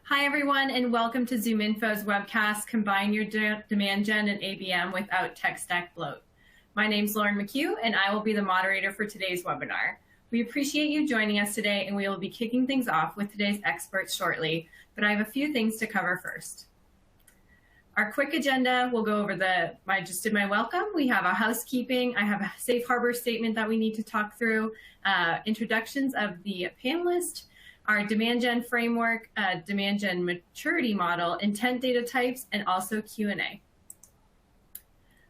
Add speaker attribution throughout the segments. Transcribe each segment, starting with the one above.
Speaker 1: Hi, everyone, and welcome to ZoomInfo's webcast, Combine Your Demand Gen and ABM Without Tech Stack Bloat. My name's Lauren McHugh, and I will be the moderator for today's webinar. We appreciate you joining us today, and we will be kicking things off with today's experts shortly, but I have a few things to cover first. Our quick agenda, we'll go over I just did my welcome. We have a housekeeping. I have a safe harbor statement that we need to talk through, introductions of the panelists, our demand gen framework, demand gen maturity model, intent data types, and also Q&A.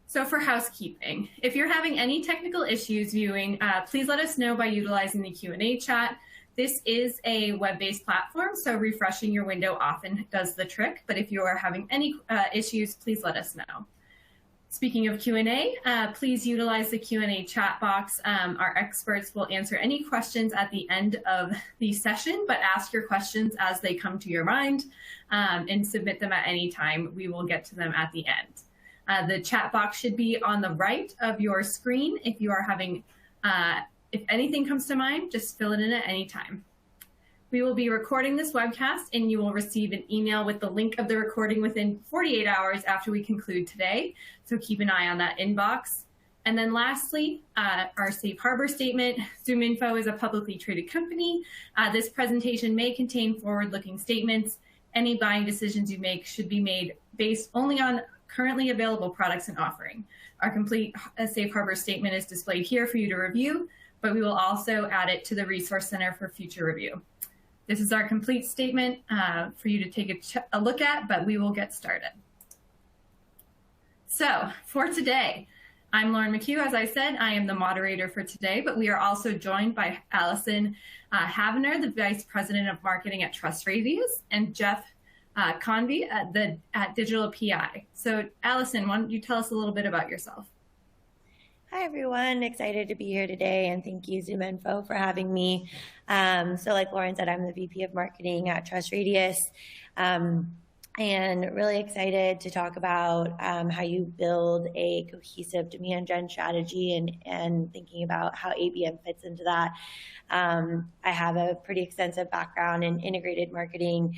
Speaker 1: So for housekeeping, if you're having any technical issues viewing, please let us know by utilizing the Q&A chat. This is a web-based platform, so refreshing your window often does the trick, but if you are having any issues, please let us know. Speaking of Q&A, please utilize the Q&A chat box. Our experts will answer any questions at the end of the session, but ask your questions as they come to your mind and submit them at any time. We will get to them at the end. The chat box should be on the right of your screen. If you are having, if anything comes to mind, just fill it in at any time. We will be recording this webcast, and you will receive an email with the link of the recording within 48 hours after we conclude today. So keep an eye on that inbox. And then lastly, our safe harbor statement. ZoomInfo is a publicly traded company. This presentation may contain forward-looking statements. Any buying decisions you make should be made based only on currently available products and offering. Our complete safe harbor statement is displayed here for you to review, but we will also add it to the Resource Center for future review. This is our complete statement for you to take a look at, but we will get started. So for today, I'm Lauren McHugh. As I said, I am the moderator for today, but we are also joined by Allison Havener, the Vice President of Marketing at TrustRadius, and Jeff Convey at Digital PI. So Allison, why don't you tell us a little bit about yourself?
Speaker 2: Hi, everyone. Excited to be here today, and thank you, ZoomInfo, for having me. So like Lauren said, I'm the VP of Marketing at TrustRadius, and really excited to talk about how you build a cohesive demand gen strategy and thinking about how ABM fits into that. I have a pretty extensive background in integrated marketing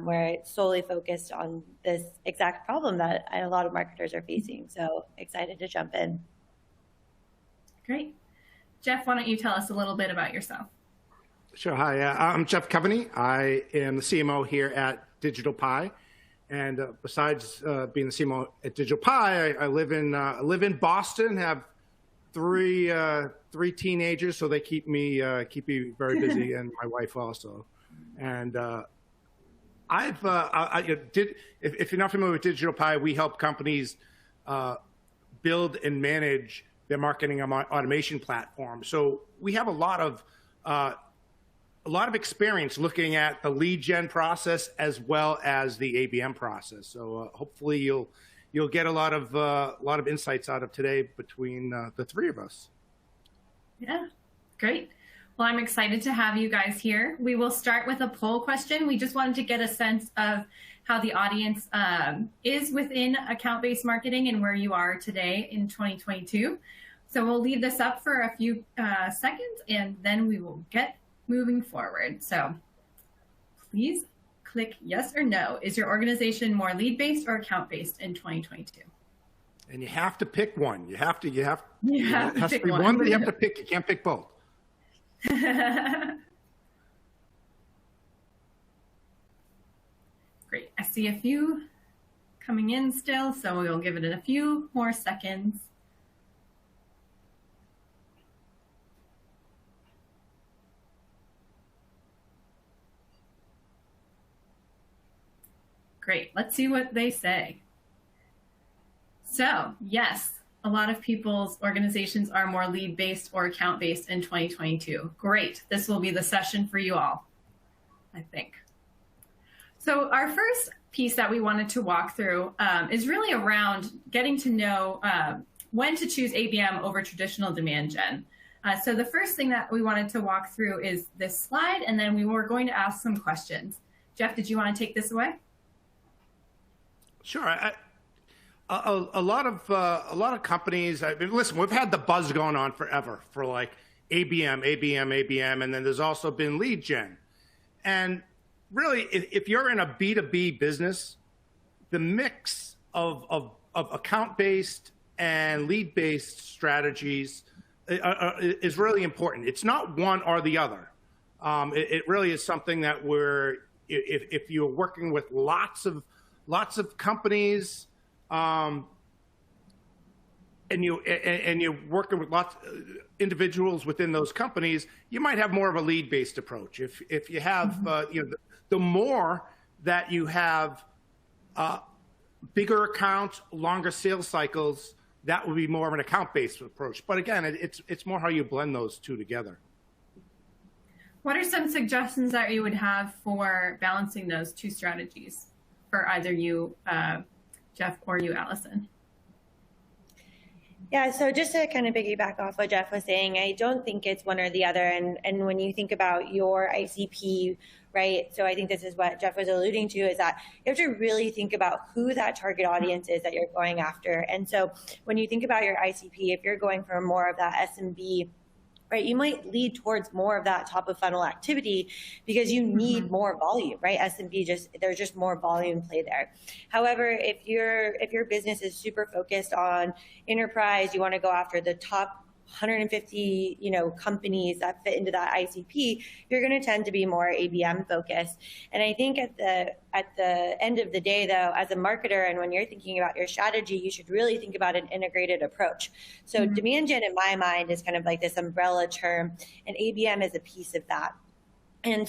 Speaker 2: where I solely focused on this exact problem that a lot of marketers are facing. So excited to jump in.
Speaker 1: Great. Jeff, why don't you tell us a little bit about yourself?
Speaker 3: Sure. Hi, I'm Jeff Coveney. I am the CMO here at Digital Pi. And besides being the CMO at Digital Pi, I live in Boston, have three teenagers, so they keep me very busy, and my wife also. And if you're not familiar with Digital Pi, we help companies build and manage their marketing automation platform. So we have a lot of experience looking at the lead gen process as well as the ABM process. So hopefully you'll get a lot of insights out of today between the three of us.
Speaker 1: Yeah, great. Well, I'm excited to have you guys here. We will start with a poll question. We just wanted to get a sense of how the audience is within account-based marketing and where you are today in 2022. So we'll leave this up for a few seconds, and then we will get moving forward. So please click yes or no. Is your organization more lead-based or account-based in 2022?
Speaker 3: And you have to pick one. You have to
Speaker 1: pick
Speaker 3: one, but you have to pick. You can't pick both.
Speaker 1: Great. I see a few coming in still, so we'll give it a few more seconds. Great. Let's see what they say. So, yes, a lot of people's organizations are more lead-based or account-based in 2022. Great. This will be the session for you all, I think. So our first piece that we wanted to walk through is really around getting to know when to choose ABM over traditional demand gen. So the first thing that we wanted to walk through is this slide, and then we were going to ask some questions. Jeff, did you want to take this away?
Speaker 3: Sure. A lot of companies. I mean, listen, we've had the buzz going on forever for like ABM, and then there's also been lead gen, and really, if you're in a B2B business, the mix of account-based and lead-based strategies is really important. It's not one or the other. It really is something that if you're working with lots of companies, and you're working with lots of individuals within those companies, you might have more of a lead-based approach. If you have, the more that you have bigger accounts, longer sales cycles, that would be more of an account-based approach. But again, it's more how you blend those two together.
Speaker 1: What are some suggestions that you would have for balancing those two strategies for either you, Jeff, or you, Allison?
Speaker 2: Yeah, so just to kind of piggyback off what Jeff was saying, I don't think it's one or the other. And when you think about your ICP, right, so I think this is what Jeff was alluding to, is that you have to really think about who that target audience is that you're going after. And so when you think about your ICP, if you're going for more of that SMB, right, you might lead towards more of that top of funnel activity because you need more volume, right? SMB there's just more volume play there. However, if your business is super focused on enterprise, you want to go after the top 150, companies that fit into that ICP, you're going to tend to be more ABM focused. And I think at the end of the day, though, as a marketer, and when you're thinking about your strategy, you should really think about an integrated approach. So demand gen, in my mind, is kind of like this umbrella term, and ABM is a piece of that. And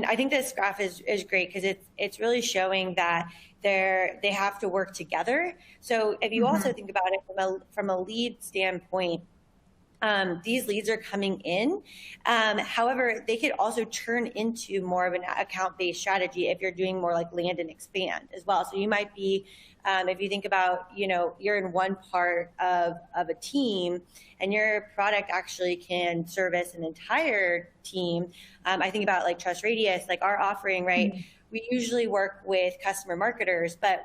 Speaker 2: I think this graph is great because it's really showing that they have to work together. So if you also think about it from a lead standpoint, these leads are coming in. However, they could also turn into more of an account-based strategy if you're doing more like land and expand as well. So you might be, if you think about, you're in one part of a team and your product actually can service an entire team. I think about like Trust Radius, like our offering, right? We usually work with customer marketers, but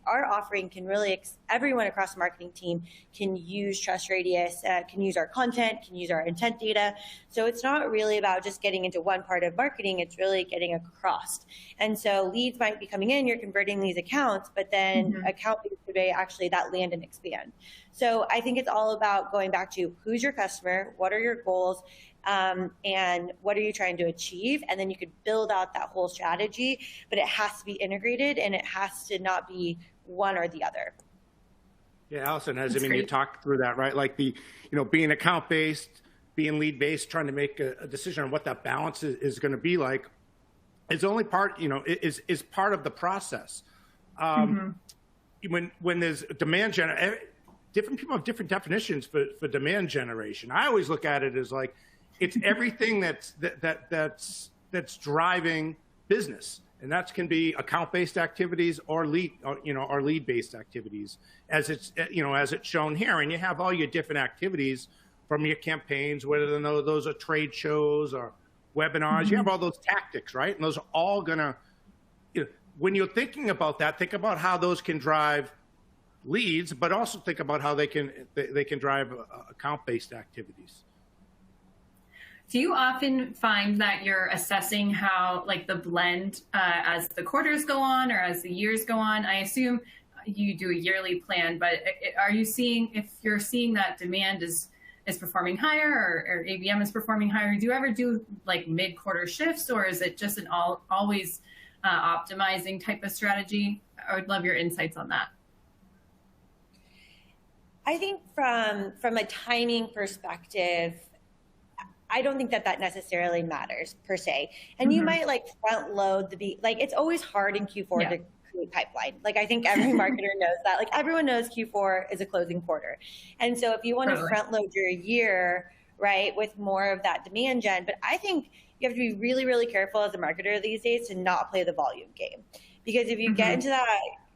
Speaker 2: our offering can really, everyone across the marketing team can use Trust Radius, can use our content, can use our intent data. So it's not really about just getting into one part of marketing, it's really getting across. And so leads might be coming in, you're converting these accounts, but then account-based would be actually that land and expand. So I think it's all about going back to who's your customer, what are your goals, and what are you trying to achieve? And then you could build out that whole strategy, but it has to be integrated and it has to not be one or the other.
Speaker 3: Yeah, Allison, you talked through that, right? Like being account-based, being lead-based, trying to make a decision on what that balance is going to be like is only part, is part of the process. When there's demand generation, different people have different definitions for demand generation. I always look at it as like, it's everything that's driving business, and that can be account-based activities or lead-based activities, as it's shown here. And you have all your different activities from your campaigns, whether those are trade shows or webinars. You have all those tactics, right? And those are all gonna. When you're thinking about that, think about how those can drive leads, but also think about how they can drive account-based activities.
Speaker 1: Do you often find that you're assessing how, like, the blend as the quarters go on or as the years go on? I assume you do a yearly plan, but are you seeing, if you're seeing that demand is performing higher or ABM is performing higher, do you ever do like mid-quarter shifts, or is it just an always optimizing type of strategy? I would love your insights on that.
Speaker 2: I think from a timing perspective, I don't think that necessarily matters per se. And you might like front load it's always hard in Q4 to create pipeline. Like I think every marketer knows that. Like everyone knows Q4 is a closing quarter. And so if you want to front load your year, right, with more of that demand gen, but I think you have to be really, really careful as a marketer these days to not play the volume game. Because if you get into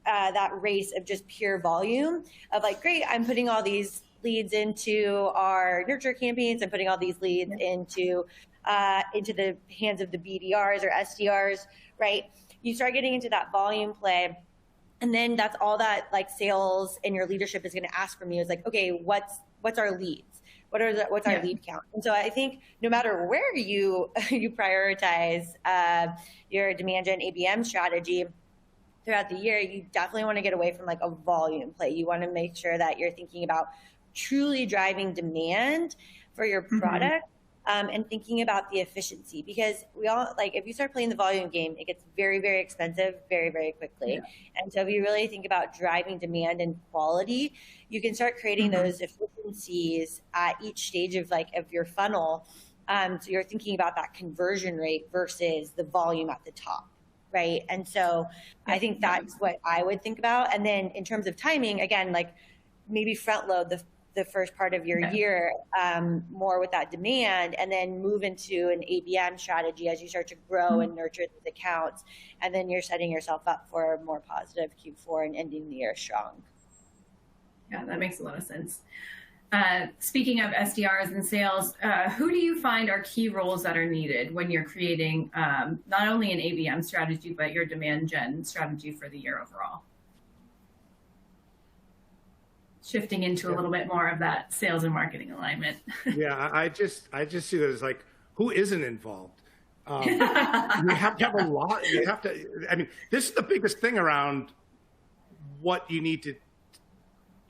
Speaker 2: that race of just pure volume of like, great, I'm putting all these leads into our nurture campaigns and putting all these leads into the hands of the BDRs or SDRs, right? You start getting into that volume play, and then that's all that like sales and your leadership is going to ask from you is like, okay, what's our leads, what's our lead count? And so I think no matter where you prioritize your demand gen ABM strategy throughout the year, you definitely want to get away from like a volume play. You want to make sure that you're thinking about truly driving demand for your product. And thinking about the efficiency, because we all like, if you start playing the volume game, it gets very, very expensive very, very quickly. And so if you really think about driving demand and quality, you can start creating those efficiencies at each stage of your funnel. So you're thinking about that conversion rate versus the volume at the top, right? And so I think that's what I would think about. And then in terms of timing, again, like maybe front load the first part of your year more with that demand, and then move into an ABM strategy as you start to grow and nurture these accounts. And then you're setting yourself up for a more positive Q4 and ending the year strong.
Speaker 1: Yeah, that makes a lot of sense. Speaking of SDRs and sales, who do you find are key roles that are needed when you're creating not only an ABM strategy, but your demand gen strategy for the year overall? Shifting into a little bit more of that sales and marketing alignment.
Speaker 3: Yeah, I just see that as like, who isn't involved? You have to have a lot. You have to. I mean, this is the biggest thing around what you need to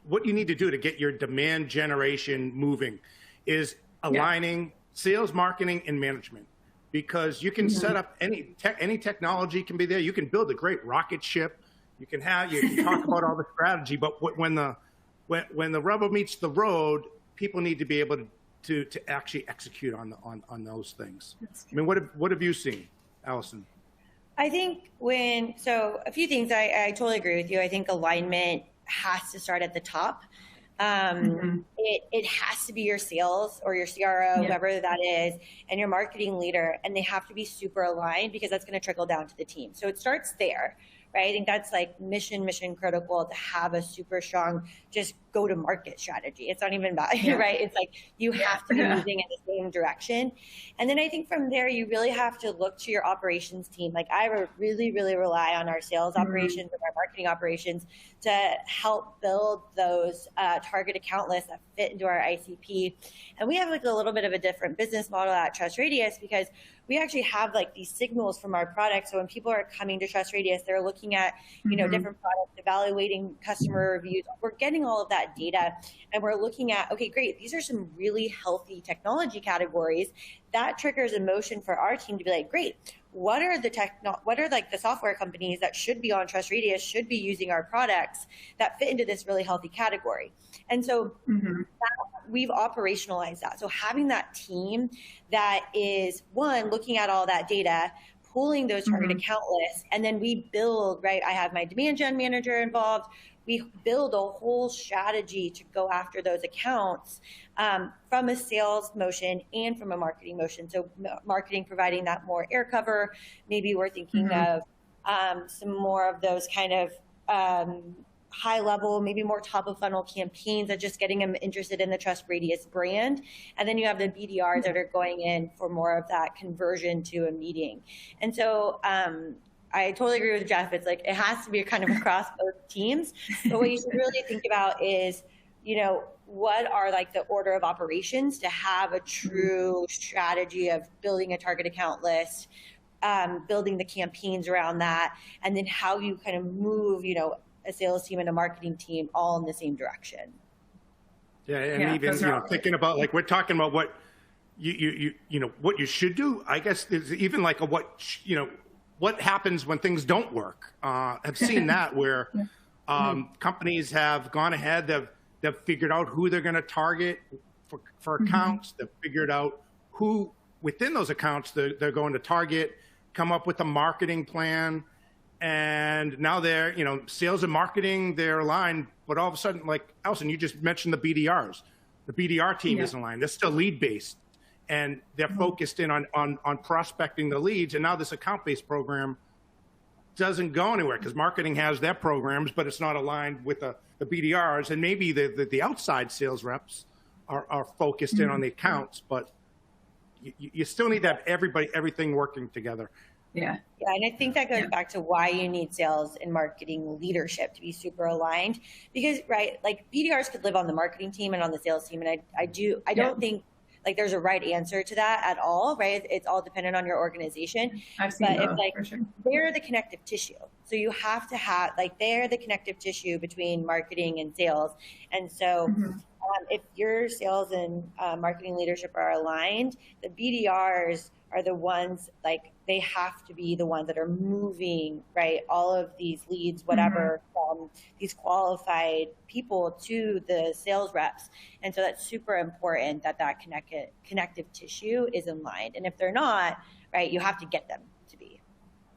Speaker 3: do to get your demand generation moving, is aligning sales, marketing, and management. Because you can set up any technology can be there. You can build a great rocket ship. You can talk about all the strategy, but when the rubber meets the road, people need to be able to actually execute on those things. I mean, what have you seen, Allison?
Speaker 2: I think a few things. I totally agree with you. I think alignment has to start at the top. It has to be your sales or your CRO, whoever that is, and your marketing leader, and they have to be super aligned, because that's going to trickle down to the team. So it starts there. Right? I think that's like mission critical to have a super strong just go to market strategy. It's not even about, right? It's like you have to be moving in the same direction. And then I think from there, you really have to look to your operations team. Like I really, really rely on our sales operations and our marketing operations to help build those target account lists that fit into our ICP. And we have like a little bit of a different business model at Trust Radius, because we actually have like these signals from our products. So when people are coming to Trust Radius, they're looking at, different products, evaluating customer reviews. We're getting all of that data, and we're looking at, okay, great. These are some really healthy technology categories. That triggers a motion for our team to be like, great, what are like the software companies that should be on Trust Radius, should be using our products that fit into this really healthy category? And so we've operationalized that. So having that team that is, one, looking at all that data, pulling those target account lists, and then we build, right? I have my demand gen manager involved. We build a whole strategy to go after those accounts from a sales motion and from a marketing motion. So marketing providing that more air cover. Maybe we're thinking of some more of those kind of high level, maybe more top of funnel campaigns that just getting them interested in the Trust Radius brand. And then you have the BDRs that are going in for more of that conversion to a meeting. And so I totally agree with Jeff. It's like, it has to be kind of across both teams. But what you should really think about is, what are like the order of operations to have a true strategy of building a target account list, building the campaigns around that, and then how you kind of move, a sales team and a marketing team all in the same direction.
Speaker 3: Yeah, and even thinking about like we're talking about what what you should do. I guess is even like what happens when things don't work. I've seen that where companies have gone ahead. They've figured out who they're going to target for accounts. They've figured out who within those accounts they're going to target. Come up with a marketing plan. And now they're, sales and marketing, they're aligned. But all of a sudden, like Allison, you just mentioned the BDRs. The BDR team isn't aligned. They're still lead-based. And they're focused in on prospecting the leads. And now this account-based program doesn't go anywhere because marketing has their programs, but it's not aligned with the BDRs. And maybe the outside sales reps are focused in on the accounts. But you still need to have everything working together.
Speaker 1: Yeah.
Speaker 2: Yeah, and I think that goes back to why you need sales and marketing leadership to be super aligned. Because, right, like BDRs could live on the marketing team and on the sales team, and I don't think like there's a right answer to that at all, right? It's all dependent on your organization.
Speaker 1: I've seen
Speaker 2: but
Speaker 1: both,
Speaker 2: if like
Speaker 1: for sure.
Speaker 2: they're the connective tissue, so you have to have like they're the connective tissue between marketing and sales, and so. If your sales and marketing leadership are aligned, the BDRs are the ones, like they have to be the ones that are moving, right, all of these leads, whatever, from these qualified people to the sales reps. And so that's super important that connective tissue is in line. And if they're not, right, you have to get them to be.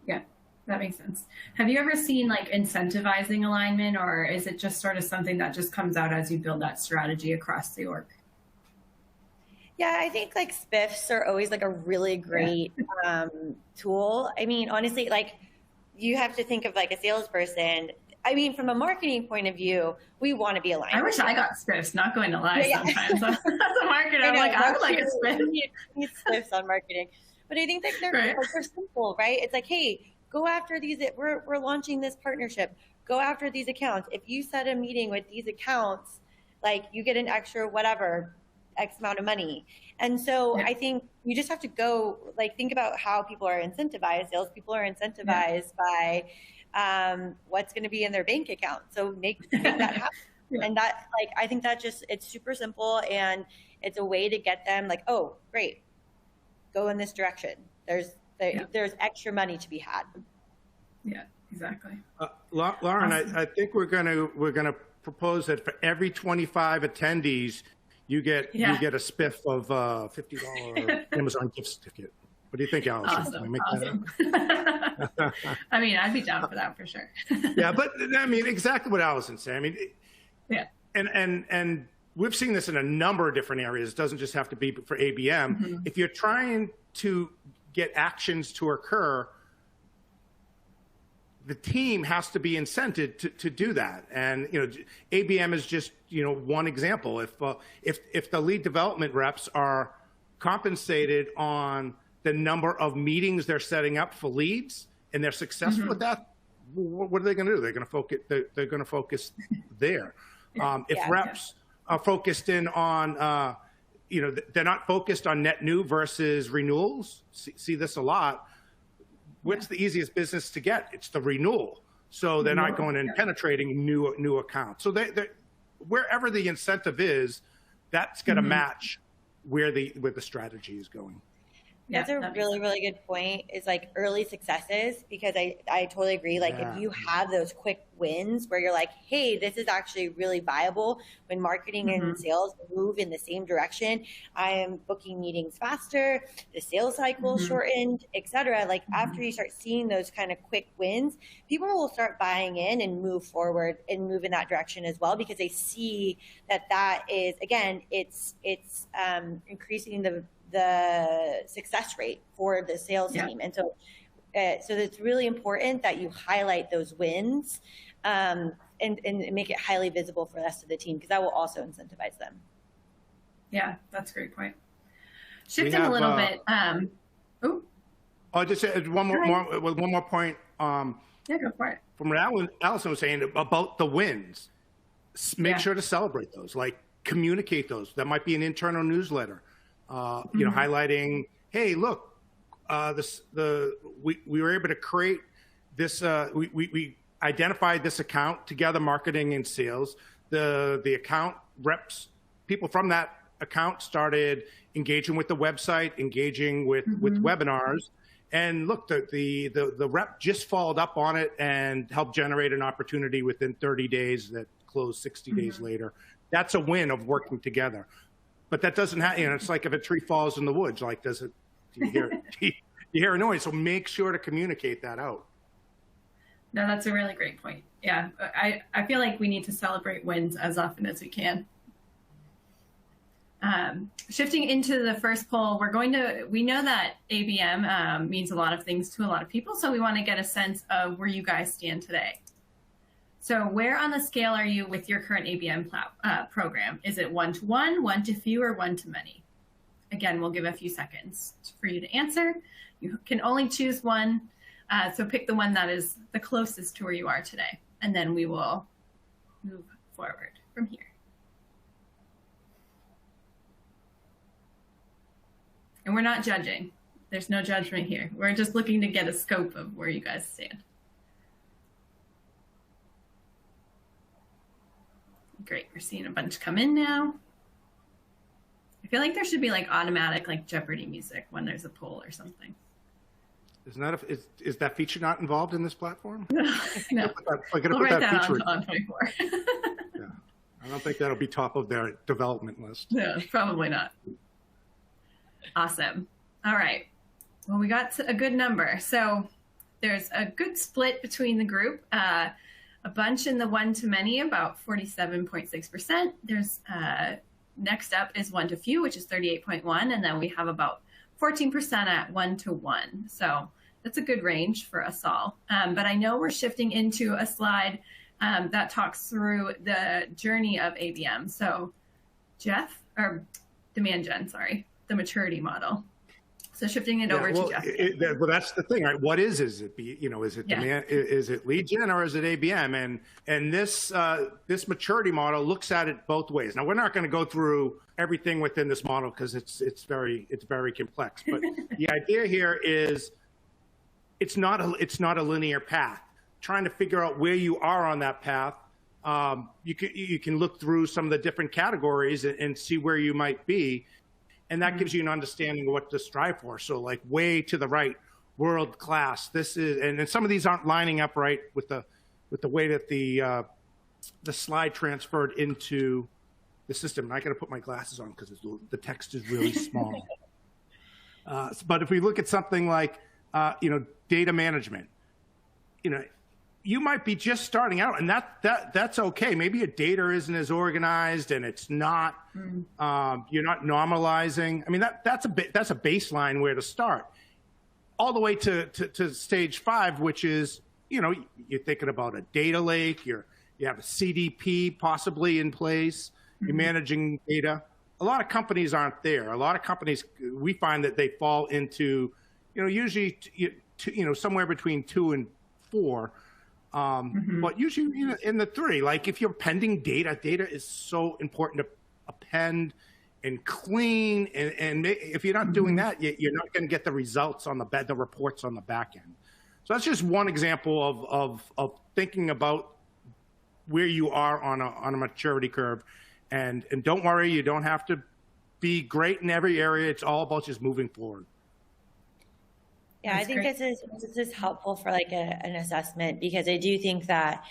Speaker 1: Yeah. That makes sense. Have you ever seen like incentivizing alignment, or is it just sort of something that just comes out as you build that strategy across the org?
Speaker 2: Yeah, I think like spiffs are always like a really great tool. I mean, honestly, like you have to think of like a salesperson. I mean, from a marketing point of view, we want to be aligned.
Speaker 1: I wish I got spiffs, not going to lie sometimes. As a marketer, I'm like, I would like a spiff.
Speaker 2: You need spiffs on marketing. But I think that they're simple, right? It's like, hey, go after these. We're launching this partnership. Go after these accounts. If you set a meeting with these accounts, like you get an extra whatever X amount of money. And so I think you just have to go like think about how people are incentivized. Salespeople are incentivized by what's going to be in their bank account. So make that happen. And that like I think that just it's super simple, and it's a way to get them like, oh, great, go in this direction. There's extra money to be had.
Speaker 1: Yeah, exactly.
Speaker 3: Lauren, I think we're gonna propose that for every 25 attendees, you get a spiff of $50 Amazon gift certificate. What do you think, Allison?
Speaker 1: Awesome. I mean, I'd be down for that for sure.
Speaker 3: Yeah, but I mean, exactly what Allison said. I mean, and we've seen this in a number of different areas. It doesn't just have to be for ABM. If you're trying to get actions to occur, the team has to be incented to do that. And ABM is just one example. If the lead development reps are compensated on the number of meetings they're setting up for leads, and they're successful with that, what are they going to do? They're going to focus. They're going to focus there. If reps are focused in on they're not focused on net new versus renewals. See this a lot. What's the easiest business to get? It's the renewal. So they're not going and penetrating new accounts. So they wherever the incentive is, that's going to match where the strategy is going.
Speaker 2: That's a really, really good point, is like early successes, because I totally agree. Like if you have those quick wins where you're like, hey, this is actually really viable when marketing and sales move in the same direction. I am booking meetings faster, the sales cycle shortened, et cetera. Like after you start seeing those kind of quick wins, people will start buying in and move forward and move in that direction as well, because they see that is, again, it's increasing the success rate for the sales team. And so it's really important that you highlight those wins and make it highly visible for the rest of the team, because that will also incentivize them.
Speaker 1: Yeah, that's a great point. Shifting a little bit.
Speaker 3: I'll just say one more point.
Speaker 1: Go for it.
Speaker 3: From what Allison was saying about the wins, make sure to celebrate those, like communicate those. That might be an internal newsletter. Highlighting, hey, look, we were able to create this. We identified this account together, marketing and sales. The account reps, people from that account started engaging with the website, engaging with webinars, and look, the rep just followed up on it and helped generate an opportunity within 30 days that closed 60 days later. That's a win of working together. But that doesn't happen. It's like if a tree falls in the woods, like do you hear a noise? So make sure to communicate that out.
Speaker 1: No, that's a really great point. Yeah, I feel like we need to celebrate wins as often as we can. Shifting into the first poll, we know that ABM means a lot of things to a lot of people, so we want to get a sense of where you guys stand today. So where on the scale are you with your current ABM program? Is it 1-to-1, 1-to-few, or 1-to-many? Again, we'll give a few seconds for you to answer. You can only choose one. So pick the one that is the closest to where you are today. And then we will move forward from here. And we're not judging. There's no judgment here. We're just looking to get a scope of where you guys stand. Great, we're seeing a bunch come in now. I feel like there should be like automatic like Jeopardy music when there's a poll or something.
Speaker 3: Is that feature not involved in this platform?
Speaker 1: No.
Speaker 3: We'll
Speaker 1: write that on 24.
Speaker 3: Yeah. I don't think that'll be top of their development list.
Speaker 1: No, probably not. Awesome. All right. Well, we got a good number. So there's a good split between the group. A bunch in the one-to-many, about 47.6%. There's next up is one-to-few, which is 38.1%, and then we have about 14% at one-to-one. So that's a good range for us all. But I know we're shifting into a slide that talks through the journey of ABM. So Jeff, or demand gen, sorry, the maturity model. So shifting it over to Jeff.
Speaker 3: Well, that's the thing, right? What is it? Is it demand? Is it lead gen or is it ABM? And this maturity model looks at it both ways. Now, we're not going to go through everything within this model because it's very complex. But the idea here is it's not a linear path. Trying to figure out where you are on that path, you can look through some of the different categories and see where you might be. And that gives you an understanding of what to strive for. So like way to the right, world class. This is, and some of these aren't lining up right with the way that the slide transferred into the system. And I got to put my glasses on because the text is really small. But if we look at something like data management, you might be just starting out, and that's okay. Maybe your data isn't as organized, and it's not. You're not normalizing. I mean, that's a baseline where to start. All the way to stage 5, which is you're thinking about a data lake. You have a CDP possibly in place. You're managing data. A lot of companies aren't there. A lot of companies, we find that they fall into usually somewhere between 2 and 4. But usually in the 3, like if you're pending data is so important to append and clean. And if you're not doing that, you're not going to get the results on the reports on the back end. So that's just one example of thinking about where you are on a maturity curve. And don't worry, you don't have to be great in every area. It's all about just moving forward.
Speaker 2: Yeah, I think this is helpful for like an assessment, because I do think that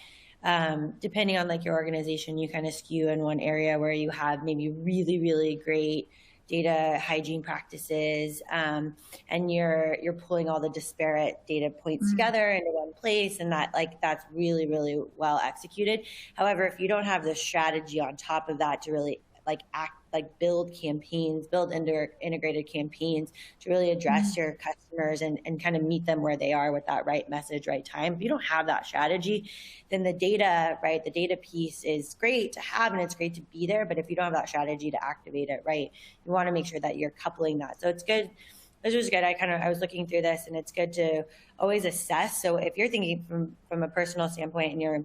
Speaker 2: depending on like your organization, you kind of skew in one area where you have maybe really, really great data hygiene practices, and you're pulling all the disparate data points together into one place, and that's really, really well executed. However, if you don't have the strategy on top of that to really build campaigns, build integrated campaigns to really address your customers and kind of meet them where they are with that right message, right time. If you don't have that strategy, then the data piece is great to have and it's great to be there. But if you don't have that strategy to activate it, right, you want to make sure that you're coupling that. So it's good. This was good. I was looking through this, and it's good to always assess. So if you're thinking from a personal standpoint and you're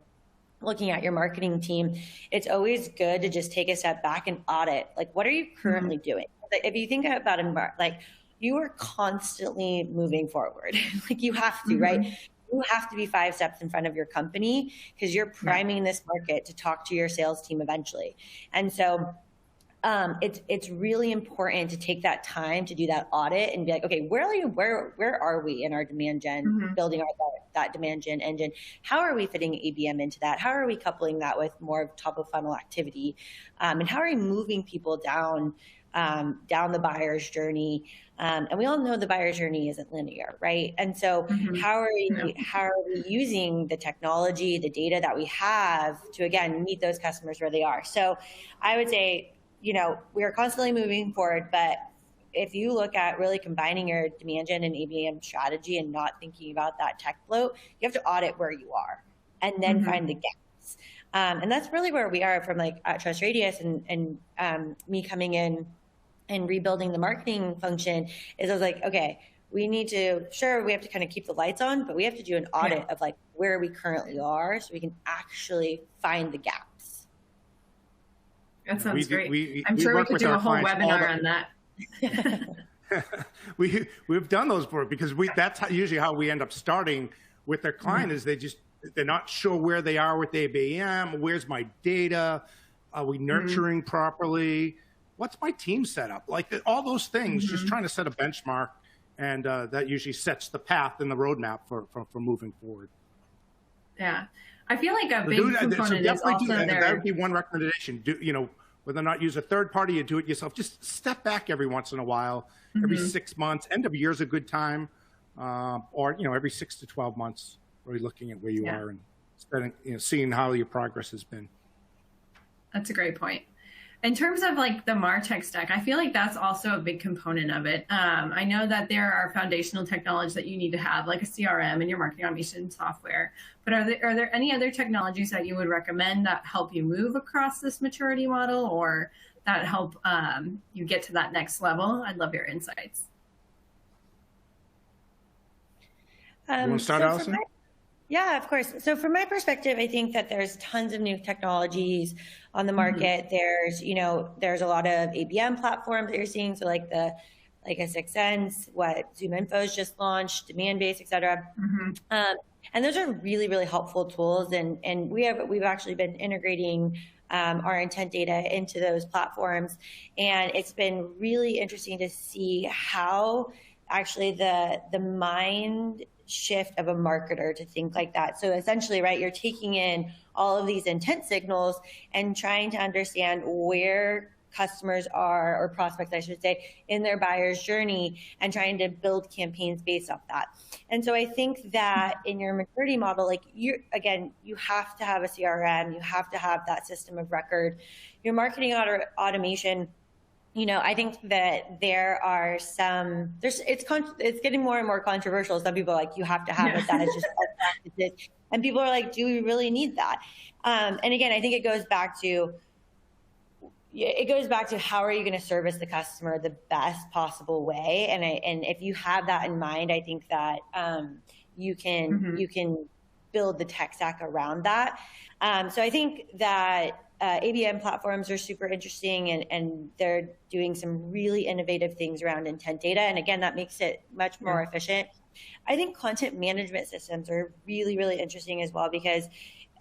Speaker 2: looking at your marketing team, it's always good to just take a step back and audit. Like, what are you currently doing? Like, if you think about it, you are constantly moving forward. Like you have to, right? You have to be 5 steps in front of your company because you're priming this market to talk to your sales team eventually. And so it's really important to take that time to do that audit and be like, okay, where are we in our demand gen, building that demand gen engine? How are we fitting ABM into that? How are we coupling that with more of top of funnel activity? And how are we moving people down the buyer's journey? And we all know the buyer's journey isn't linear, right? And so how are we using the technology, the data that we have to, again, meet those customers where they are? So I would say, we are constantly moving forward, but if you look at really combining your demand gen and ABM strategy and not thinking about that tech bloat, you have to audit where you are and then find the gaps. And that's really where we are from at Trust Radius and me coming in and rebuilding the marketing function is I was like, okay, we need to, sure, we have to kind of keep the lights on, but we have to do an audit of like where we currently are so we can actually find the gaps.
Speaker 1: That sounds great. I'm sure we could do a whole webinar on that.
Speaker 3: We've done those before because that's usually how we end up starting with their client is they're not sure where they are with ABM. Where's my data? Are we nurturing properly? What's my team set up? Like all those things, just trying to set a benchmark, and that usually sets the path and the roadmap for moving forward.
Speaker 1: Yeah, I feel like a big component is also
Speaker 3: that would be one recommendation. Whether or not use a third party, you do it yourself. Just step back every once in a while, every 6 months. End of year is a good time, or every 6 to 12 months. Really looking at where you are and seeing how your progress has been.
Speaker 1: That's a great point. In terms of like the MarTech stack, I feel like that's also a big component of it. I know that there are foundational technologies that you need to have, like a CRM and your marketing automation software. But are there any other technologies that you would recommend that help you move across this maturity model, or that help you get to that next level? I'd love your insights.
Speaker 3: You want to start, Allison?
Speaker 2: Yeah, of course. So from my perspective, I think that there's tons of new technologies on the market. There's a lot of ABM platforms that you're seeing. So like a 6sense, what ZoomInfo's just launched, Demandbase, et cetera. And those are really, really helpful tools. And we've actually been integrating our intent data into those platforms. And it's been really interesting to see how actually the mind shift of a marketer to think like that. So essentially, right, you're taking in all of these intent signals and trying to understand where customers are, or prospects, I should say, in their buyer's journey, and trying to build campaigns based off that. And so I think that in your maturity model, like you have to have a CRM, you have to have that system of record. Your marketing automation, I think that there are it's getting more and more controversial. Some people are like, you have to have it. That is just best practices. And people are like, do we really need that? And again, I think it goes back to how are you going to service the customer the best possible way? And if you have that in mind, I think that you can build the tech stack around that. So I think that ABM platforms are super interesting, and they're doing some really innovative things around intent data. And again, that makes it much more efficient. I think content management systems are really, really interesting as well, because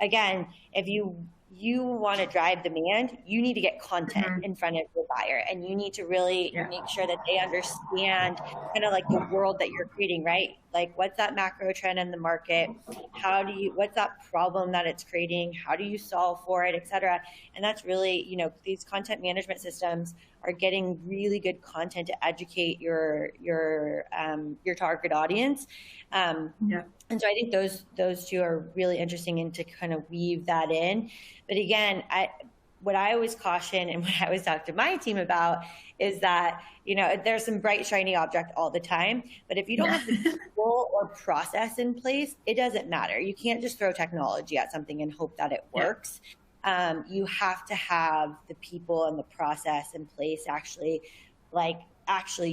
Speaker 2: again, if you want to drive demand, you need to get content in front of your buyer, and you need to really make sure that they understand kind of like the world that you're creating, right? Like, what's that macro trend in the market? What's that problem that it's creating? How do you solve for it, et cetera? And that's really, these content management systems are getting really good content to educate your target audience. And so I think those two are really interesting, and to kind of weave that in. But again, what I always caution and what I always talk to my team about is that, there's some bright, shiny object all the time. But if you don't have the people or process in place, it doesn't matter. You can't just throw technology at something and hope that it works. You have to have the people and the process in place to actually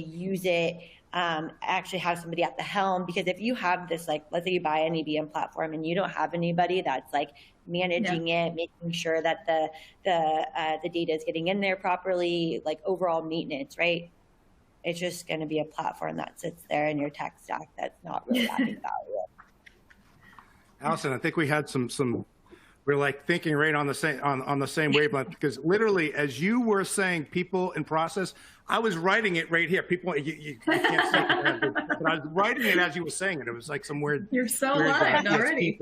Speaker 2: use it. Actually have somebody at the helm, because if you have this, like, let's say you buy an ABM platform and you don't have anybody that's like managing it, making sure that the data is getting in there properly, like overall maintenance, right? It's just going to be a platform that sits there in your tech stack that's not really adding value.
Speaker 3: Allison, I think we had we're like thinking right on the same wavelength, because literally, as you were saying, people and process, I was writing it right here. People, you can't see it, but I was writing it as you were saying it. It was like some weird.
Speaker 1: You're so live already.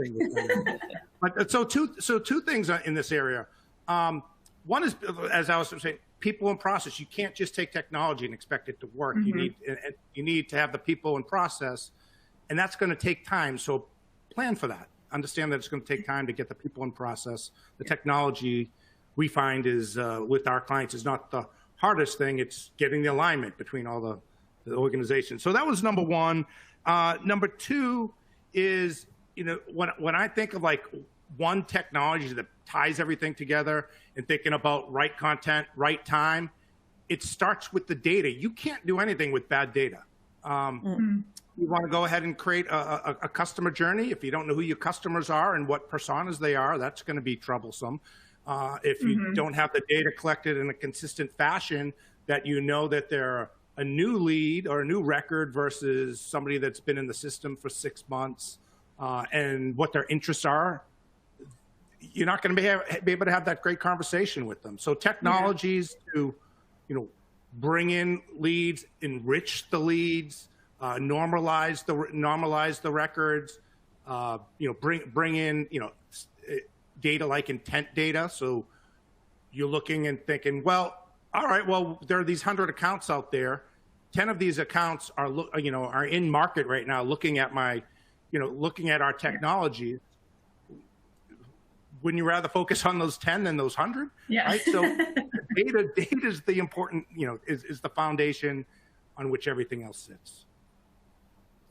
Speaker 3: But so two things in this area. One is, as I was saying, people and process. You can't just take technology and expect it to work. You need to have the people and process, and that's going to take time. So plan for that. Understand that it's going to take time to get the people in process. The technology, we find, is with our clients, is not the hardest thing. It's getting the alignment between all the organizations. So that was number one. Number two is, when I think of like one technology that ties everything together and thinking about right content, right time, it starts with the data. You can't do anything with bad data. You want to go ahead and create a customer journey. If you don't know who your customers are and what personas they are, that's going to be troublesome. If you don't have the data collected in a consistent fashion, that you know that they're a new lead or a new record versus somebody that's been in the system for 6 months, and what their interests are, you're not going to be able to have that great conversation with them. So technologies to, bring in leads, enrich the leads, normalize the records, bring in, data like intent data. So you're looking and thinking, well, all right, well, there are these 100 accounts out there. 10 of these accounts are in market right now, looking at our technology. Wouldn't you rather focus on those 10 than those 100?
Speaker 1: Yeah.
Speaker 3: Right. So data is the important, is the foundation on which everything else sits.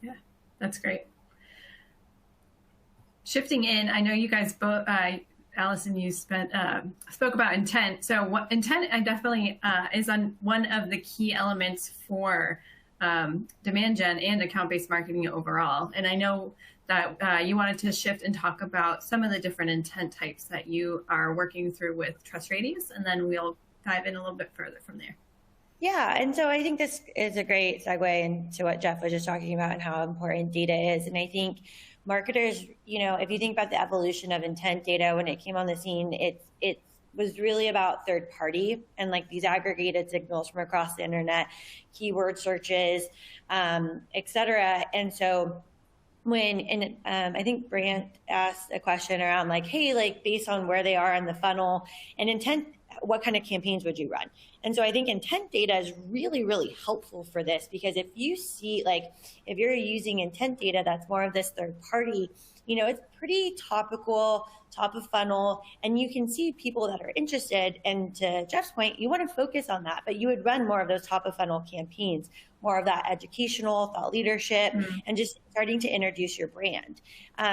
Speaker 1: Yeah, that's great. Shifting in, I know you guys both, Allison, you spoke about intent. So what intent definitely is on one of the key elements for demand gen and account-based marketing overall. And I know that you wanted to shift and talk about some of the different intent types that you are working through with Trust Radius, and then we'll dive in a little bit further from there.
Speaker 2: Yeah, and so I think this is a great segue into what Jeff was just talking about and how important data is. And I think marketers, if you think about the evolution of intent data when it came on the scene, it was really about third party and like these aggregated signals from across the internet, keyword searches, et cetera. And so I think Brant asked a question around like, hey, like based on where they are in the funnel and intent, what kind of campaigns would you run? And so I think intent data is really, really helpful for this, because if you see, like, if you're using intent data that's more of this third party, it's pretty topical, top of funnel, and you can see people that are interested. And to Jeff's point, you want to focus on that, but you would run more of those top of funnel campaigns, more of that educational thought leadership, and just starting to introduce your brand.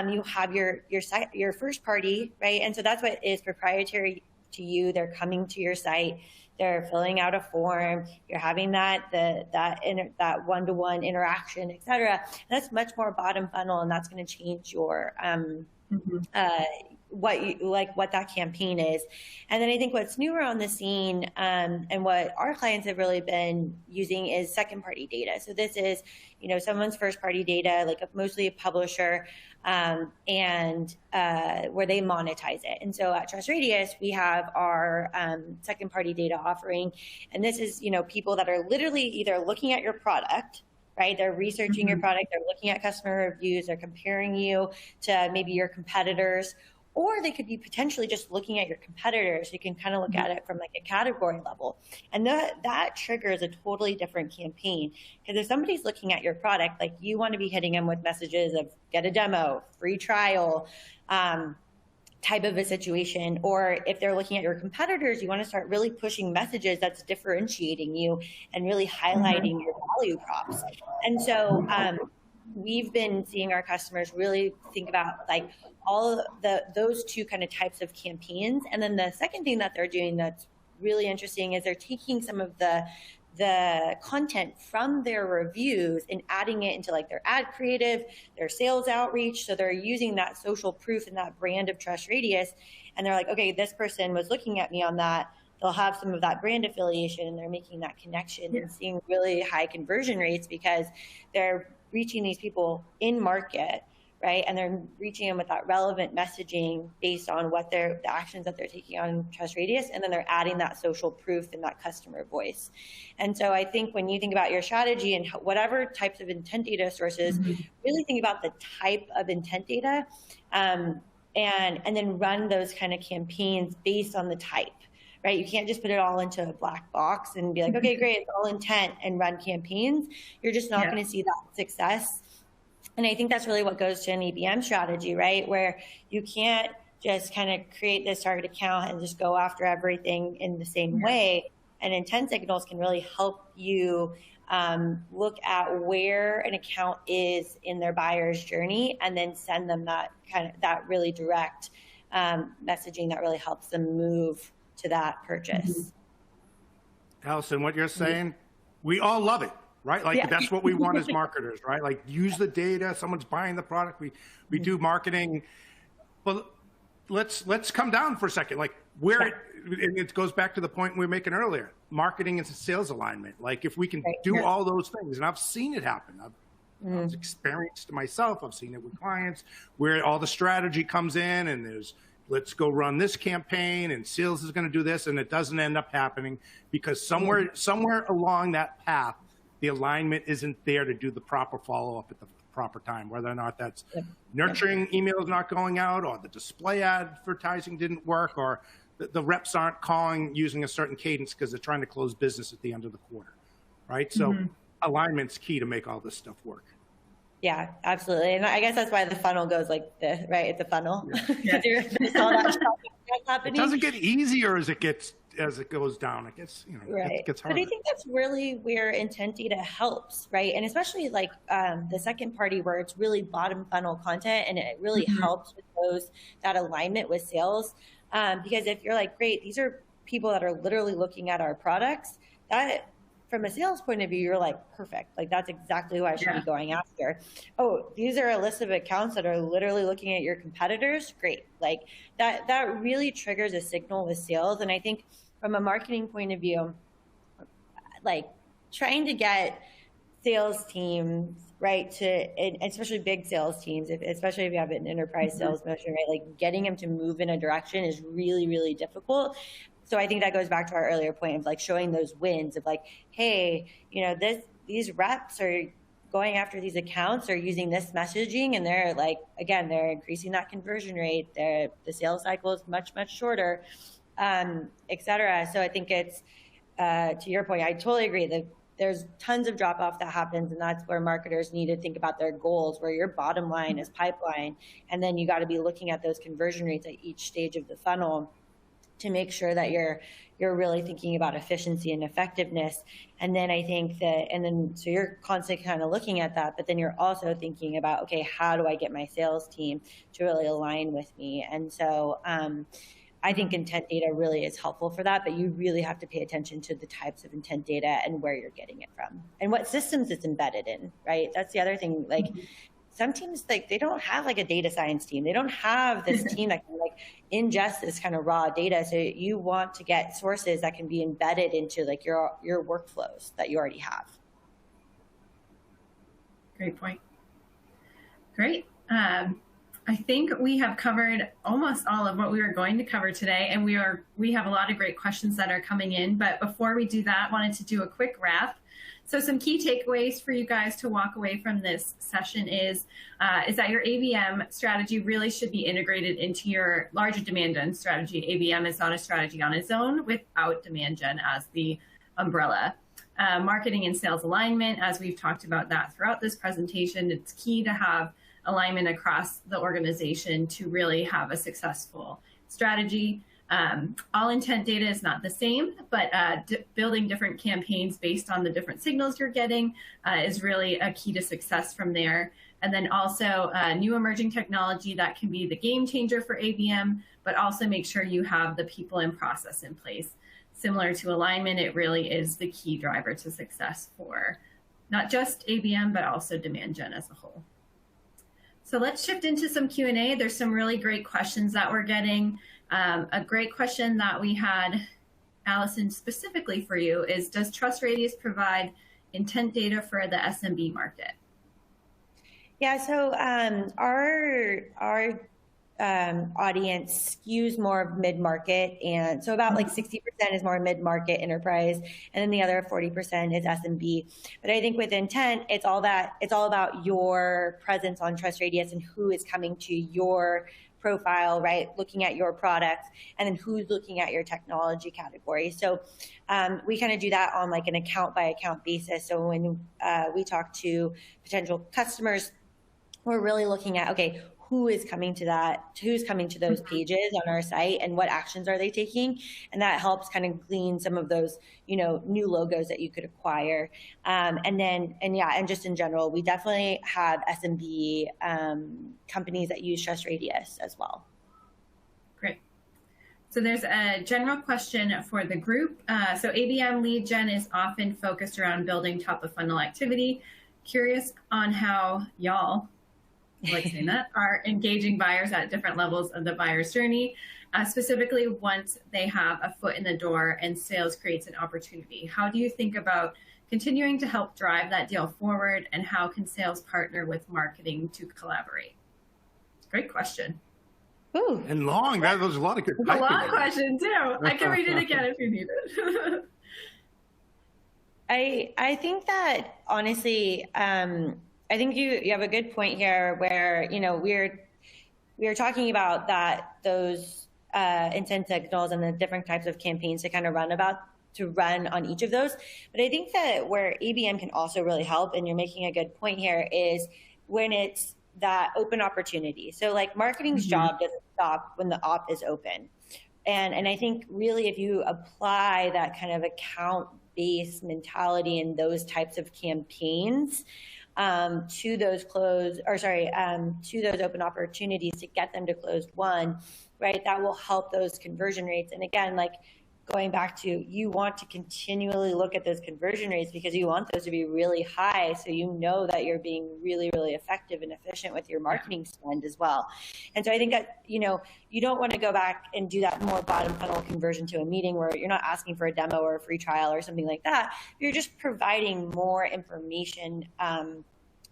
Speaker 2: You have your site, your first party, right? And so that's what is proprietary to you. They're coming to your site, they're filling out a form, you're having that one-to-one interaction, et cetera. That's much more bottom funnel, and that's going to change your what that campaign is. And then I think what's newer on the scene, and what our clients have really been using, is second party data. So this is, someone's first party data, like mostly a publisher, and where they monetize it. And so at Trust Radius, we have our second party data offering. And this is, people that are literally either looking at your product, right? They're researching your product, they're looking at customer reviews, they're comparing you to maybe your competitors, or they could be potentially just looking at your competitors. You can kind of look at it from like a category level. And that triggers a totally different campaign. Because if somebody's looking at your product, like, you want to be hitting them with messages of get a demo, free trial, type of a situation. Or if they're looking at your competitors, you want to start really pushing messages that's differentiating you and really highlighting your value props. And so we've been seeing our customers really think about like all those two kind of types of campaigns. And then the second thing that they're doing that's really interesting is they're taking some of the content from their reviews and adding it into like their ad creative, their sales outreach. So they're using that social proof and that brand of Trust Radius. And they're like, okay, this person was looking at me on that. They'll have some of that brand affiliation, and they're making that connection and seeing really high conversion rates because they're reaching these people in market, right? And they're reaching them with that relevant messaging based on what the actions that they're taking on Trust Radius. And then they're adding that social proof and that customer voice. And so I think when you think about your strategy and whatever types of intent data sources, really think about the type of intent data, and then run those kind of campaigns based on the type. Right? You can't just put it all into a black box and be like, okay, great, it's all intent, and run campaigns. You're just not going to see that success. And I think that's really what goes to an ABM strategy, right? Where you can't just kind of create this target account and just go after everything in the same way. And intent signals can really help you look at where an account is in their buyer's journey, and then send them that really direct messaging that really helps them move to that purchase.
Speaker 3: Allison, what you're saying, we all love it. right? Like that's what we want as marketers, right? Like use the data. Someone's buying the product. We do marketing, but let's come down for a second. Like and it goes back to the point we were making earlier. Marketing and sales alignment. Like if we can do all those things, and I've seen it happen. I've experienced it myself. I've seen it with clients where all the strategy comes in and there's, let's go run this campaign and sales is going to do this, and it doesn't end up happening because somewhere along that path, the alignment isn't there to do the proper follow-up at the proper time, whether or not that's nurturing emails not going out, or the display advertising didn't work, or the reps aren't calling using a certain cadence because they're trying to close business at the end of the quarter, right? So alignment's key to make all this stuff work.
Speaker 2: Yeah, absolutely. And I guess that's why the funnel goes like this, right? It's a funnel. Yeah.
Speaker 3: It doesn't get easier as it goes down. It gets, it gets harder.
Speaker 2: But I think that's really where intent data helps, right? And especially like the second party where it's really bottom funnel content, and it really helps with that alignment with sales. Because if you're like, great, these are people that are literally looking at our products, that from a sales point of view, you're like, perfect. Like that's exactly who I should be going after. Oh, these are a list of accounts that are literally looking at your competitors. Great. Like that really triggers a signal with sales. And I think from a marketing point of view, like trying to get sales teams, right, and especially big sales teams, especially if you have an enterprise sales motion, right, like getting them to move in a direction is really, really difficult. So I think that goes back to our earlier point of like showing those wins of like, hey, these reps are going after these accounts or using this messaging, and they're like, again, they're increasing that conversion rate. The sales cycle is much, much shorter, et cetera. So I think it's, to your point, I totally agree that there's tons of drop off that happens, and that's where marketers need to think about their goals, where your bottom line is pipeline. And then you got to be looking at those conversion rates at each stage of the funnel to make sure that you're really thinking about efficiency and effectiveness. And then I think so you're constantly kind of looking at that, but then you're also thinking about, okay, how do I get my sales team to really align with me? And so I think intent data really is helpful for that, but you really have to pay attention to the types of intent data and where you're getting it from and what systems it's embedded in, right? That's the other thing. Like some teams, like they don't have like a data science team. They don't have this team that can like ingest this kind of raw data. So you want to get sources that can be embedded into like your workflows that you already have.
Speaker 1: Great point. Great. I think we have covered almost all of what we were going to cover today, and we have a lot of great questions that are coming in. But before we do that, wanted to do a quick wrap. So some key takeaways for you guys to walk away from this session is that your ABM strategy really should be integrated into your larger demand gen strategy. ABM is not a strategy on its own without demand gen as the umbrella. Marketing and sales alignment, as we've talked about that throughout this presentation, it's key to have alignment across the organization to really have a successful strategy. All intent data is not the same, but building different campaigns based on the different signals you're getting is really a key to success from there. And then also new emerging technology that can be the game changer for ABM, but also make sure you have the people and process in place. Similar to alignment, it really is the key driver to success for not just ABM, but also demand gen as a whole. So let's shift into some Q&A. There's some really great questions that we're getting. A great question that we had, Allison, specifically for you is, does Trust Radius provide intent data for the SMB market?
Speaker 2: Yeah, so our audience skews more mid-market, and so about like 60% is more mid-market enterprise, and then the other 40% is SMB. But I think with intent, it's all about your presence on Trust Radius and who is coming to your profile, right? Looking at your products, and then who's looking at your technology category. So we kind of do that on like an account by account basis. So when we talk to potential customers, we're really looking at, okay, who's coming to those pages on our site and what actions are they taking? And that helps kind of glean some of those, new logos that you could acquire. And just in general, we definitely have SMB companies that use Trust Radius as well.
Speaker 1: Great. So there's a general question for the group. So ABM lead gen is often focused around building top of funnel activity. Curious on how y'all, I like saying that, are engaging buyers at different levels of the buyer's journey, specifically once they have a foot in the door and sales creates an opportunity. How do you think about continuing to help drive that deal forward, and how can sales partner with marketing to collaborate? Great question.
Speaker 2: Ooh.
Speaker 3: And long. That was a lot of good.
Speaker 1: It's a long question too. I can read it again if you need it.
Speaker 2: I think that honestly, I think you have a good point here where, you know, we're talking about that those intent signals and the different types of campaigns to kind of run on each of those. But I think that where ABM can also really help, and you're making a good point here, is when it's that open opportunity. So like marketing's job doesn't stop when the op is open. And I think really if you apply that kind of account-based mentality in those types of campaigns to those to those open opportunities to get them to closed won, right, that will help those conversion rates. And again, like going back to, you want to continually look at those conversion rates because you want those to be really high, so you know that you're being really, really effective and efficient with your marketing spend as well. And so I think that, you know, you don't want to go back and do that more bottom funnel conversion to a meeting where you're not asking for a demo or a free trial or something like that. You're just providing more information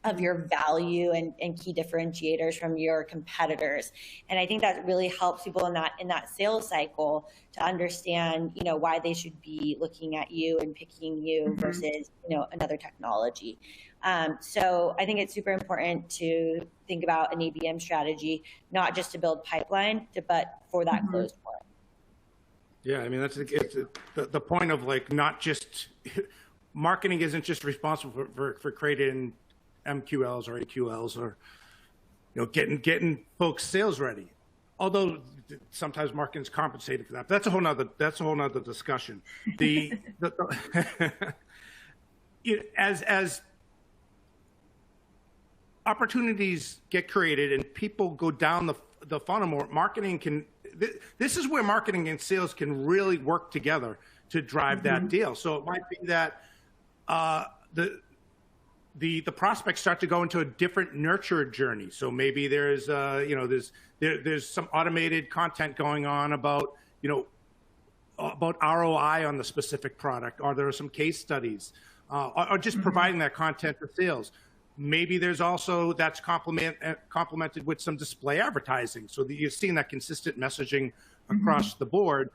Speaker 2: of your value and key differentiators from your competitors. And I think that really helps people in that sales cycle to understand, you know, why they should be looking at you and picking you versus, you know, another technology. So I think it's super important to think about an ABM strategy, not just to build pipeline, but for that closed one.
Speaker 3: Yeah, I mean, it's the point of like, not just marketing isn't just responsible for creating MQLs or AQLs or, you know, getting folks sales ready. Although sometimes marketing's compensated for that. But that's a whole nother discussion. As opportunities get created and people go down the funnel more, marketing can. This is where marketing and sales can really work together to drive that deal. So it might be that the prospects start to go into a different nurture journey. So maybe there's there's some automated content going on about, you know, about ROI on the specific product, or there are some case studies, or just providing that content for sales. Maybe there's also that's complemented with some display advertising, so that you're seeing that consistent messaging across the board,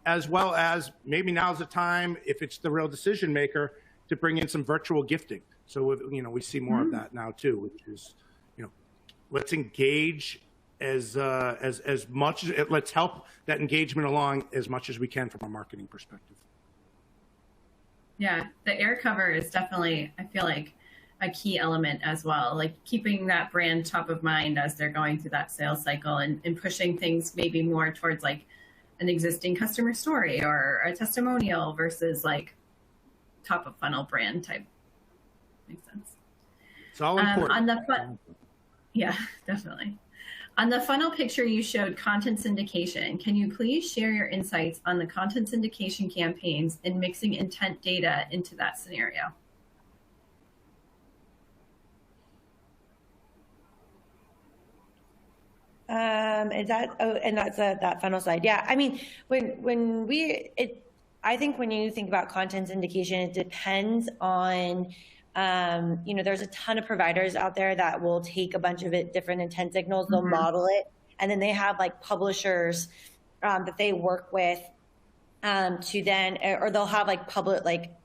Speaker 3: as well as maybe now's the time, if it's the real decision maker, to bring in some virtual gifting. So, you know, we see more of that now too, which is, you know, let's engage as much, let's help that engagement along as much as we can from a marketing perspective.
Speaker 1: Yeah, the air cover is definitely, I feel like, a key element as well, like keeping that brand top of mind as they're going through that sales cycle, and pushing things maybe more towards like an existing customer story or a testimonial versus like top of funnel brand type. Makes sense.
Speaker 3: It's all important.
Speaker 1: Yeah, definitely. On the funnel picture you showed content syndication. Can you please share your insights on the content syndication campaigns and mixing intent data into that scenario?
Speaker 2: Is that, and that's that funnel slide. Yeah, I mean, I think when you think about content syndication, it depends on, you know, there's a ton of providers out there that will take a bunch of different intent signals, they'll model it, and then they have like publishers that they work with to then, or they'll have like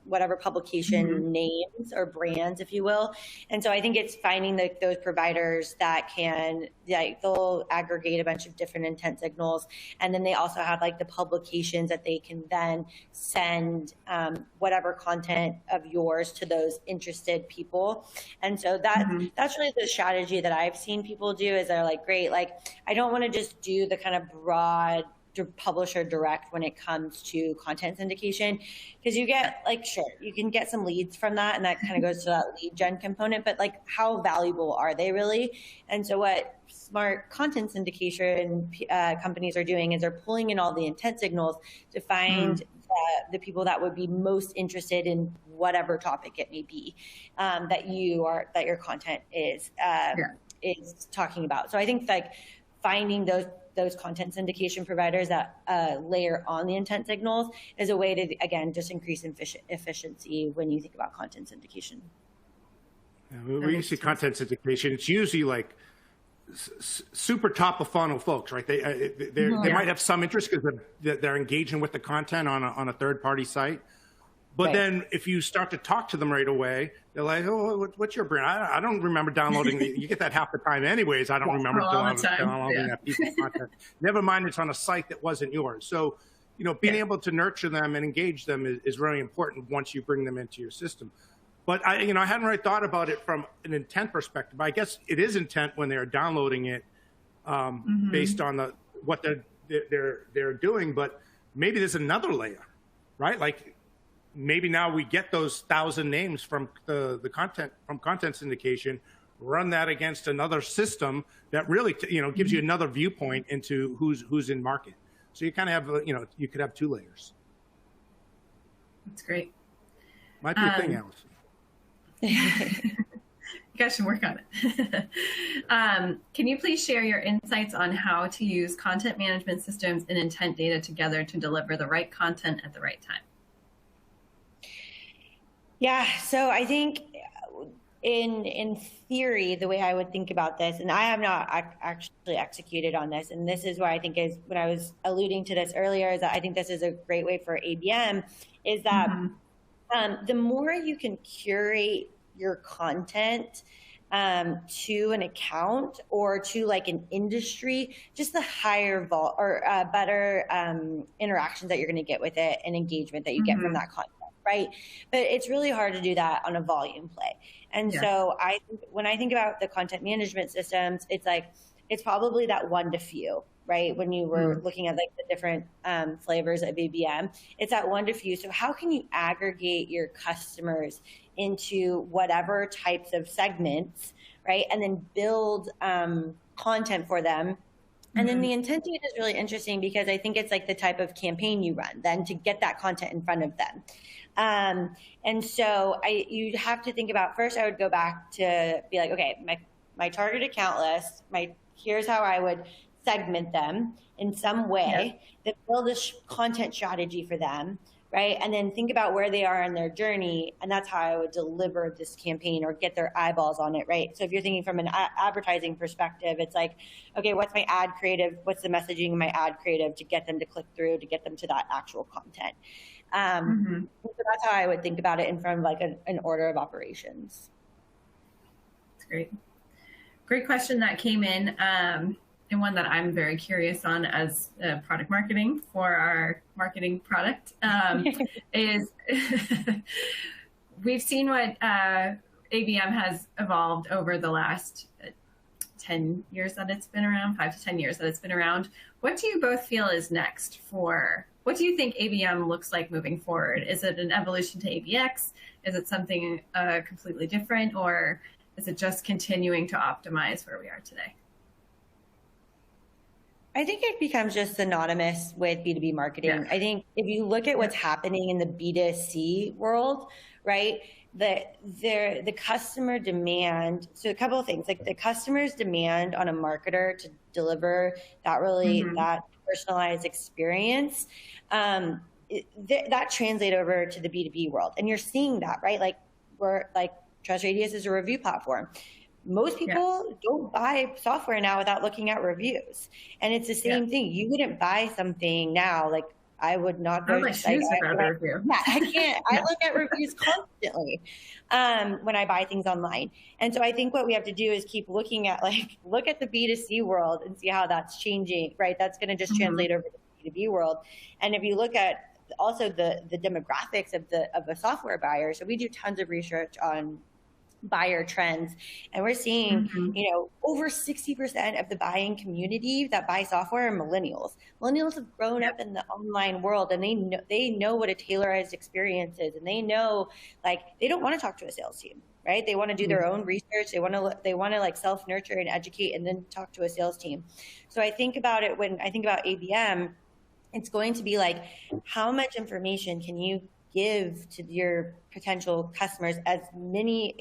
Speaker 2: whatever publication names or brands, if you will. And so I think it's finding those providers that can, like, they'll aggregate a bunch of different intent signals. And then they also have like the publications that they can then send whatever content of yours to those interested people. And so that's really the strategy that I've seen people do, is they're like, great, like, I don't want to just do the kind of broad publisher direct when it comes to content syndication, because you get like, sure, you can get some leads from that, and that kind of goes to that lead gen component, but like how valuable are they really? And so what smart content syndication companies are doing is they're pulling in all the intent signals to find the people that would be most interested in whatever topic it may be that your content is talking about. So I think like finding those content syndication providers that layer on the intent signals is a way to, again, just increase efficiency when you think about content syndication.
Speaker 3: Yeah, when you see content syndication, it's usually like super top of funnel folks, right? They might have some interest because they're engaging with the content on a third party site. But then if you start to talk to them right away, they're like, oh, what's your brand? I don't remember downloading. You get that half the time anyways. I don't remember downloading that piece of content. Never mind, it's on a site that wasn't yours. So, being able to nurture them and engage them is really important once you bring them into your system. But I hadn't really thought about it from an intent perspective. I guess it is intent when they're downloading it based on what they're doing. But maybe there's another layer, right? Like, maybe now we get those 1,000 names from the content syndication, run that against another system that really gives you another viewpoint into who's in market. So you kind of have you could have two layers.
Speaker 1: That's great.
Speaker 3: Might be a thing, Allison.
Speaker 1: You guys should work on it. Can you please share your insights on how to use content management systems and intent data together to deliver the right content at the right time?
Speaker 2: Yeah, so I think in theory, the way I would think about this, and I have not actually executed on this, and this is where I think is when I was alluding to this earlier, is that I think this is a great way for ABM, is that the more you can curate your content to an account or to like an industry, just the higher better interactions that you're going to get with it and engagement that you get from that content. Right. But it's really hard to do that on a volume play. And so when I think about the content management systems, it's probably that one to few, right? When you were looking at like the different flavors of ABM, it's that one to few. So how can you aggregate your customers into whatever types of segments, right? And then build content for them. And then the intent data is really interesting because I think it's like the type of campaign you run then to get that content in front of them. And so you'd have to think about, first I would go back to be like, okay, my target account list, here's how I would segment them in some way, that build a content strategy for them, right? And then think about where they are in their journey. And that's how I would deliver this campaign or get their eyeballs on it, right? So if you're thinking from an advertising perspective, it's like, okay, what's my ad creative? What's the messaging in my ad creative to get them to click through, to get them to that actual content? So that's how I would think about it in front of like an order of operations.
Speaker 1: That's great. Great question that came in, and one that I'm very curious on as product marketing for our marketing product is we've seen what ABM has evolved over the last 10 years that it's been around, 5 to 10 years that it's been around. What do you both feel is next what do you think ABM looks like moving forward? Is it an evolution to ABX? Is it something completely different? Or is it just continuing to optimize where we are today?
Speaker 2: I think it becomes just synonymous with B2B marketing. Yeah. I think if you look at what's happening in the B2C world, right, the customer demand, so a couple of things, like the customer's demand on a marketer to deliver that really, that personalized experience, that translate over to the B2B world. And you're seeing that, right? Like Trust Radius is a review platform. Most people don't buy software now without looking at reviews. And it's the same thing. You wouldn't buy something now, like I would not go to review. Yeah, I can't. I look at reviews constantly when I buy things online. And so I think what we have to do is keep looking at look at the B2C world and see how that's changing, right? That's going to just translate over to the B2B world. And if you look at also the demographics of a software buyer, so we do tons of research on buyer trends. And we're seeing, you know, over 60% of the buying community that buy software are millennials. Millennials have grown up in the online world, and they know what a tailorized experience is, and they know, like, they don't want to talk to a sales team, right? They want to do their own research. They want to like self-nurture and educate and then talk to a sales team. So I think about it when I think about ABM, it's going to be like, how much information can you give to your potential customers, as many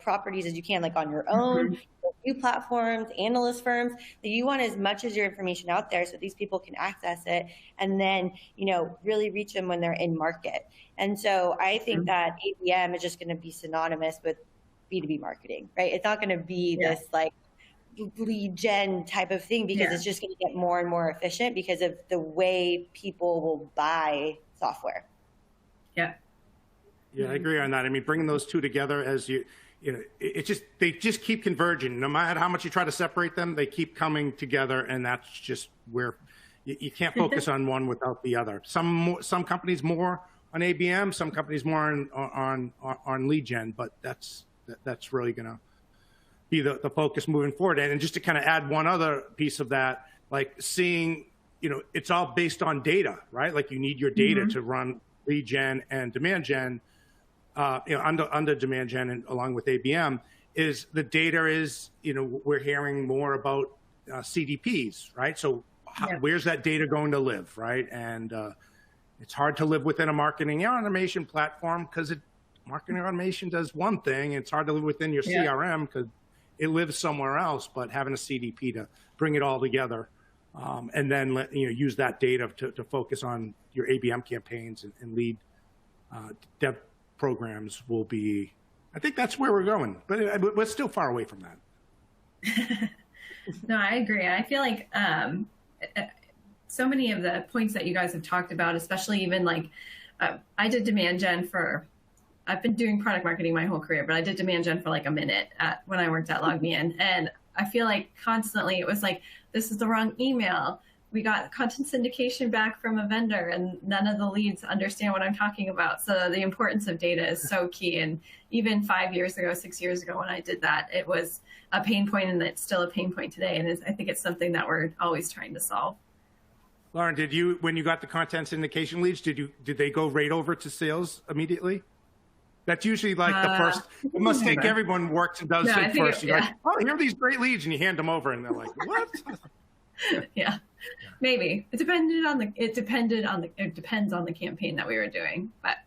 Speaker 2: properties as you can, like on your own, new platforms, analyst firms, that you want as much as your information out there so these people can access it, and then, you know, really reach them when they're in market. And so I think that ABM is just going to be synonymous with B2B marketing, right? It's not going to be this like lead gen type of thing, because it's just going to get more and more efficient because of the way people will buy software.
Speaker 3: Yeah, I agree on that. I mean, bringing those two together, as you know, they just keep converging. No matter how much you try to separate them, they keep coming together, and that's just where you can't focus on one without the other. Some companies more on ABM, some companies more on lead gen, but that's really going to be the focus moving forward. And just to kind of add one other piece of that, like seeing, you know, it's all based on data, right? Like you need your data to run lead gen and demand gen, you know, under demand gen and along with ABM, is the data is, you know, we're hearing more about CDPs, right? So where's that data going to live, right? And it's hard to live within a marketing automation platform because marketing automation does one thing. It's hard to live within your CRM because it lives somewhere else, but having a CDP to bring it all together, and then use that data to focus on your ABM campaigns and lead dev programs will be, I think that's where we're going, but we're still far away from that.
Speaker 1: No, I agree. I feel like so many of the points that you guys have talked about, especially even like, I did demand gen I've been doing product marketing my whole career, but I did demand gen for like a minute when I worked at LogMeIn. And I feel like constantly it was like, this is the wrong email. We got content syndication back from a vendor and none of the leads understand what I'm talking about. So the importance of data is so key. And even 5 years ago, 6 years ago, when I did that, it was a pain point, and it's still a pain point today. And I think it's something that we're always trying to solve.
Speaker 3: Lauren, when you got the content syndication leads, did they go right over to sales immediately? That's usually like the first. It must take everyone works and does it first. You're like, oh, here are these great leads, and you hand them over, and they're like, what? Maybe it depends on the campaign that we were doing, but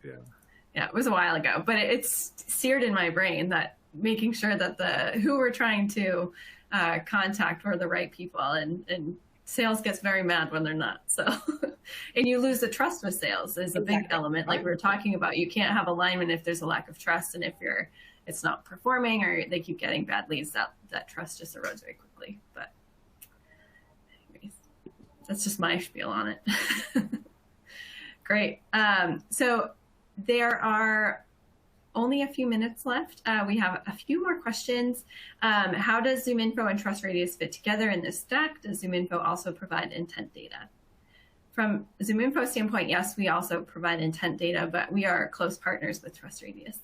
Speaker 3: it was a while ago. But it's seared in my brain that making sure that who we're trying to contact were the right people, and sales gets very mad when they're not. So, and you lose the trust with sales is a big element. Like we were talking about, you can't have alignment if there's a lack of trust, and if it's not performing or they keep getting bad leads, that trust just erodes very quickly. But anyways, that's just my spiel on it. Great. So there are only a few minutes left. We have a few more questions. How does ZoomInfo and TrustRadius fit together in this stack? Does ZoomInfo also provide intent data? From ZoomInfo standpoint, yes, we also provide intent data, but we are close partners with TrustRadius.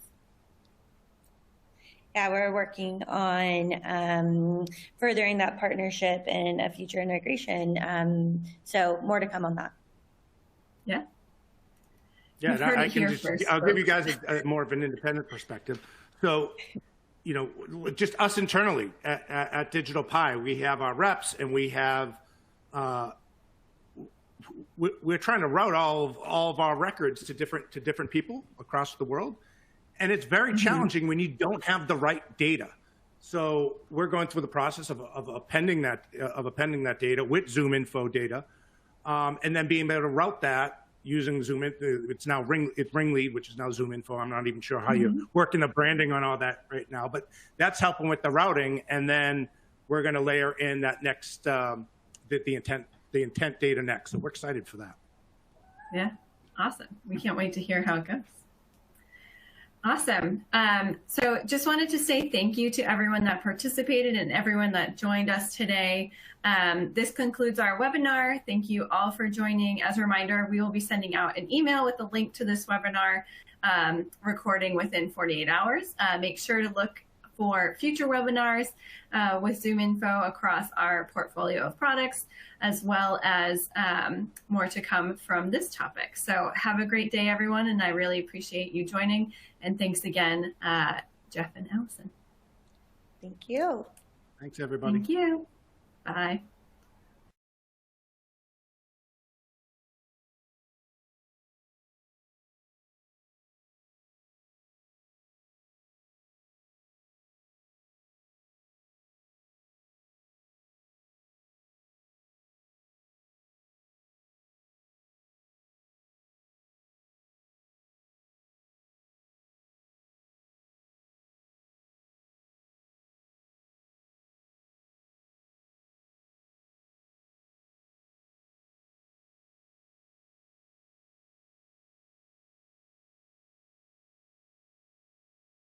Speaker 2: Yeah, we're working on furthering that partnership and a future integration. So more to come on that.
Speaker 1: Yeah.
Speaker 3: Yeah, I'll give you guys more of an independent perspective. So, just us internally at Digital Pie, we have our reps, and we have, we're trying to route all of our records to different people across the world. And it's very challenging when you don't have the right data. So we're going through the process of appending that data with ZoomInfo data, and then being able to route that using ZoomInfo. It's Ringlead, which is now ZoomInfo. I'm not even sure how you're working the branding on all that right now, but that's helping with the routing. And then we're going to layer in that next, the intent data next. So we're excited for that.
Speaker 1: Yeah, awesome. We can't wait to hear how it goes. Awesome. So just wanted to say thank you to everyone that participated and everyone that joined us today. This concludes our webinar. Thank you all for joining. As a reminder, we will be sending out an email with a link to this webinar recording within 48 hours. Make sure to look for future webinars with ZoomInfo across our portfolio of products, as well as more to come from this topic. So have a great day, everyone, and I really appreciate you joining. And thanks again, Jeff and Allison.
Speaker 2: Thank you.
Speaker 3: Thanks, everybody.
Speaker 1: Thank you. Bye.